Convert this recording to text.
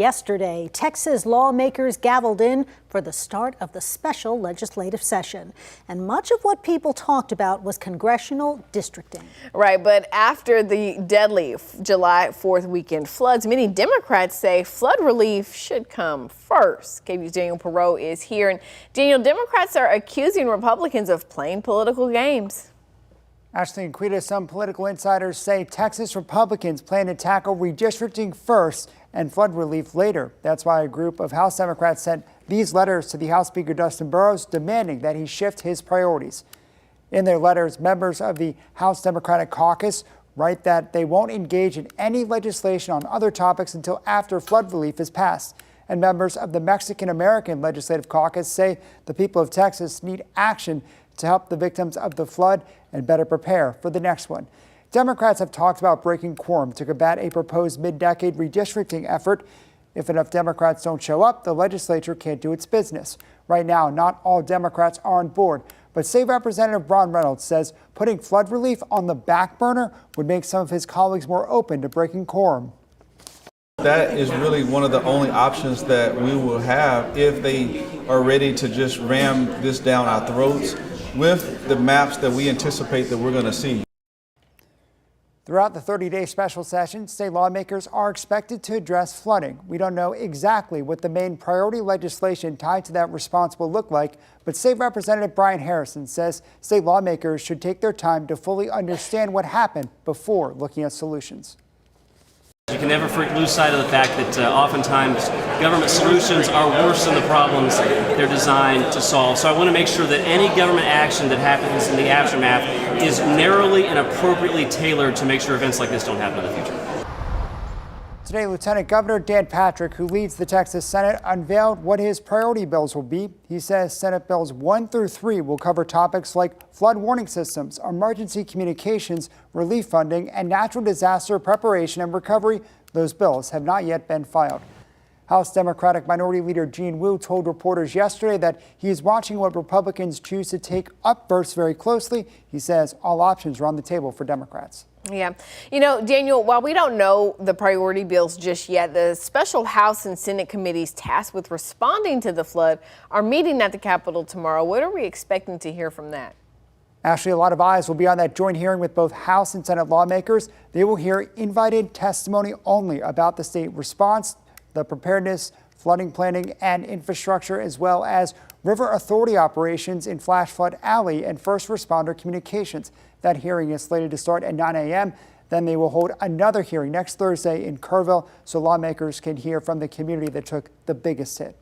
Yesterday, Texas lawmakers gavelled in for the start of the special legislative session. And much of what people talked about was congressional districting. Right, but after the deadly July 4th weekend floods, many Democrats say flood relief should come first. KVUE's Daniel Perot is here. And Daniel, Democrats are accusing Republicans of playing political games. Ashley and Quita, some political insiders say Texas Republicans plan to tackle redistricting first and flood relief later. That's why a group of House Democrats sent these letters to the House Speaker Dustin Burrows demanding that he shift his priorities. In their letters, members of the House Democratic Caucus write that they won't engage in any legislation on other topics until after flood relief is passed. And members of the Mexican American Legislative Caucus say the people of Texas need action to help the victims of the flood and better prepare for the next one. Democrats have talked about breaking quorum to combat a proposed mid-decade redistricting effort. If enough Democrats don't show up, the legislature can't do its business. Right now, not all Democrats are on board, but State Representative Ron Reynolds says putting flood relief on the back burner would make some of his colleagues more open to breaking quorum. That is really one of the only options that we will have if they are ready to just ram this down our throats with the maps that we anticipate that we're going to see. Throughout the 30-day special session, state lawmakers are expected to address flooding. We don't know exactly what the main priority legislation tied to that response will look like, but State Representative Brian Harrison says state lawmakers should take their time to fully understand what happened before looking at solutions. You can never lose sight of the fact that oftentimes government solutions are worse than the problems they're designed to solve. So I want to make sure that any government action that happens in the aftermath is narrowly and appropriately tailored to make sure events like this don't happen in the future. Today, Lieutenant Governor Dan Patrick, who leads the Texas Senate, unveiled what his priority bills will be. He says Senate bills 1 through 3 will cover topics like flood warning systems, emergency communications, relief funding, and natural disaster preparation and recovery. Those bills have not yet been filed. House Democratic Minority Leader Gene Wu told reporters yesterday that he is watching what Republicans choose to take up first very closely. He says all options are on the table for Democrats. Yeah. You know, Daniel, while we don't know the priority bills just yet, the special House and Senate committees tasked with responding to the flood are meeting at the Capitol tomorrow. What are we expecting to hear from that? Actually, a lot of eyes will be on that joint hearing with both House and Senate lawmakers. They will hear invited testimony only about the state response, the preparedness, flooding planning, and infrastructure, as well as river authority operations in Flash Flood Alley and first responder communications. That hearing is slated to start at 9 a.m. Then they will hold another hearing next Thursday in Kerrville so lawmakers can hear from the community that took the biggest hit.